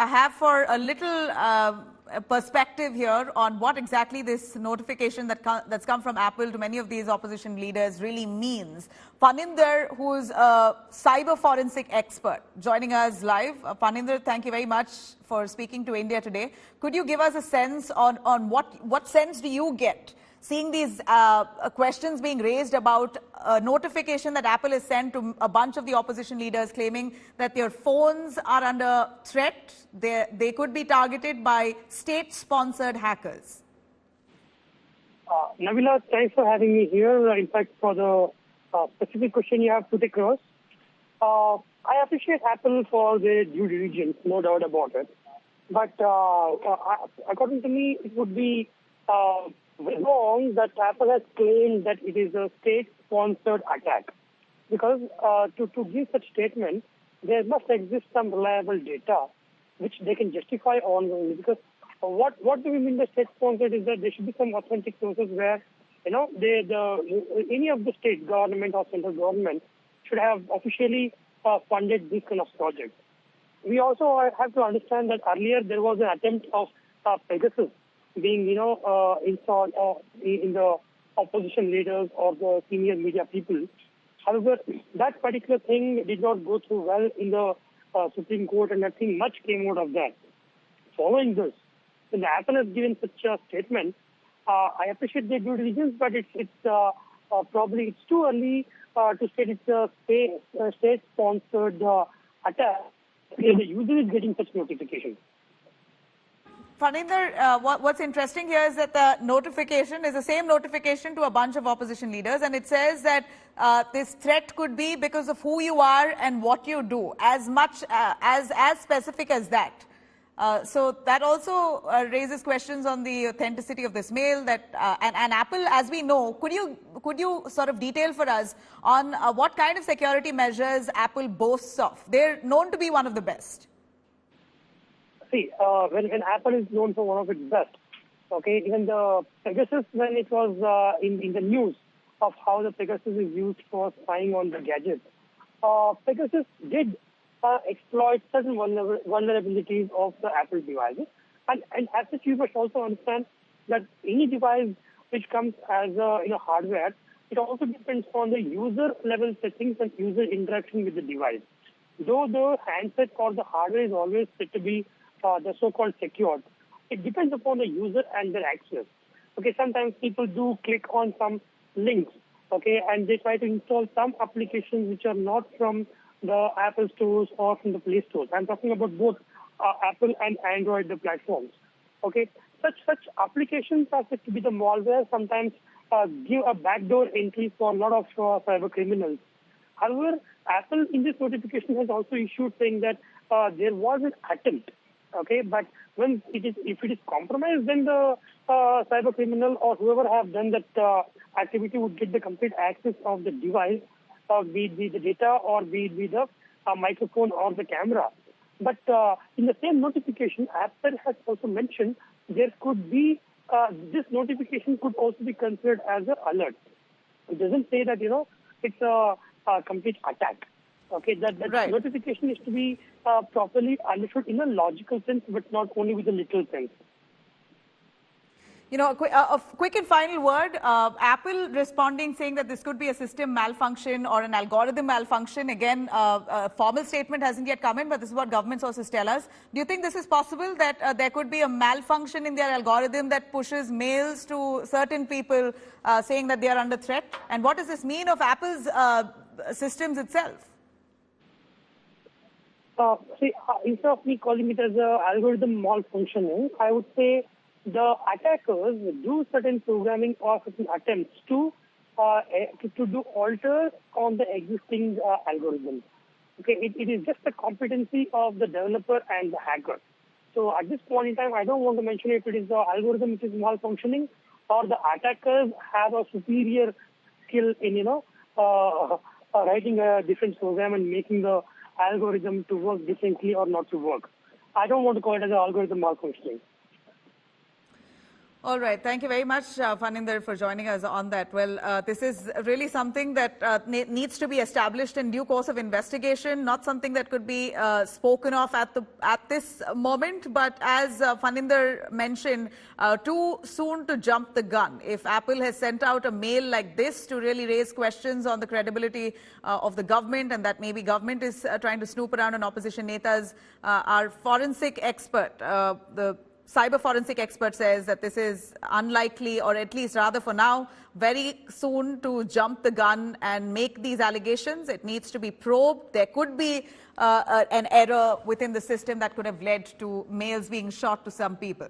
have for a little perspective here on what exactly this notification that's come from Apple to many of these opposition leaders really means. Paninder, who's a cyber forensic expert, joining us live. Paninder, thank you very much for speaking to India Today. Could you give us a sense on what sense do you get seeing these questions being raised about a notification that Apple has sent to a bunch of the opposition leaders claiming that their phones are under threat? They could be targeted by state-sponsored hackers. Nabila, thanks for having me here. In fact, for the specific question you have put across, I appreciate Apple for their due diligence, no doubt about it. But according to me, it would be wrong that Apple has claimed that it is a state-sponsored attack. Because to give such statement, there must exist some reliable data which they can justify ongoing. Because what do we mean by state-sponsored is that there should be some authentic sources where, any of the state government or central government should have officially funded this kind of project. We also have to understand that earlier there was an attempt of Pegasus being, installed in the opposition leaders or the senior media people. However, that particular thing did not go through well in the Supreme Court, and nothing much came out of that. Following this, when Apple has given such a statement, I appreciate their due diligence, but it's too early to say it's a state-sponsored attack. The user is getting such notifications. Paninder, what's interesting here is that the notification is the same notification to a bunch of opposition leaders, and it says that this threat could be because of who you are and what you do, as much as specific as that. So that also raises questions on the authenticity of this mail. That and Apple, as we know, could you sort of detail for us on what kind of security measures Apple boasts of? They're known to be one of the best. See, when Apple is known for one of its best, okay, even the Pegasus, when it was in the news of how the Pegasus is used for spying on the gadgets, Pegasus did exploit certain vulnerabilities of the Apple devices. And as such, you must also understand that any device which comes as hardware, it also depends on the user level settings and user interaction with the device. Though the handset or the hardware is always said to be the so-called secured, it depends upon the user and their access. Okay, sometimes people do click on some links, okay, and they try to install some applications which are not from the Apple stores or from the Play stores. I'm talking about both Apple and Android, the platforms. Okay, such applications are said to be the malware. Sometimes give a backdoor entry for a lot of cyber criminals. However, Apple in this notification has also issued saying that there was an attempt. Okay, but if it is compromised, then the cyber criminal or whoever have done that activity would get the complete access of the device, be it the data or be it the microphone or the camera. But in the same notification, Apple has also mentioned there could be this notification could also be considered as an alert. It doesn't say that it's a complete attack. Okay, that right. Notification is to be properly understood in a logical sense, but not only with a literal sense. A quick and final word. Apple responding saying that this could be a system malfunction or an algorithm malfunction. Again, a formal statement hasn't yet come in, but this is what government sources tell us. Do you think this is possible, that there could be a malfunction in their algorithm that pushes mails to certain people saying that they are under threat? And what does this mean of Apple's systems itself? Instead of me calling it as an algorithm malfunctioning, I would say the attackers do certain programming or certain attempts to do alter on the existing algorithm. Okay, it is just the competency of the developer and the hacker. So at this point in time, I don't want to mention if it is the algorithm which is malfunctioning or the attackers have a superior skill in writing a different program and making the algorithm to work differently or not to work. I don't want to call it as an algorithm malfunctioning. All right. Thank you very much, Faninder, for joining us on that. Well, this is really something that needs to be established in due course of investigation, not something that could be spoken of at this moment. But as Faninder mentioned, too soon to jump the gun. If Apple has sent out a mail like this to really raise questions on the credibility of the government, and that maybe government is trying to snoop around on opposition netas, our forensic expert, the cyber forensic expert says that this is unlikely, or at least rather for now, very soon to jump the gun and make these allegations. It needs to be probed. There could be an error within the system that could have led to mails being shot to some people.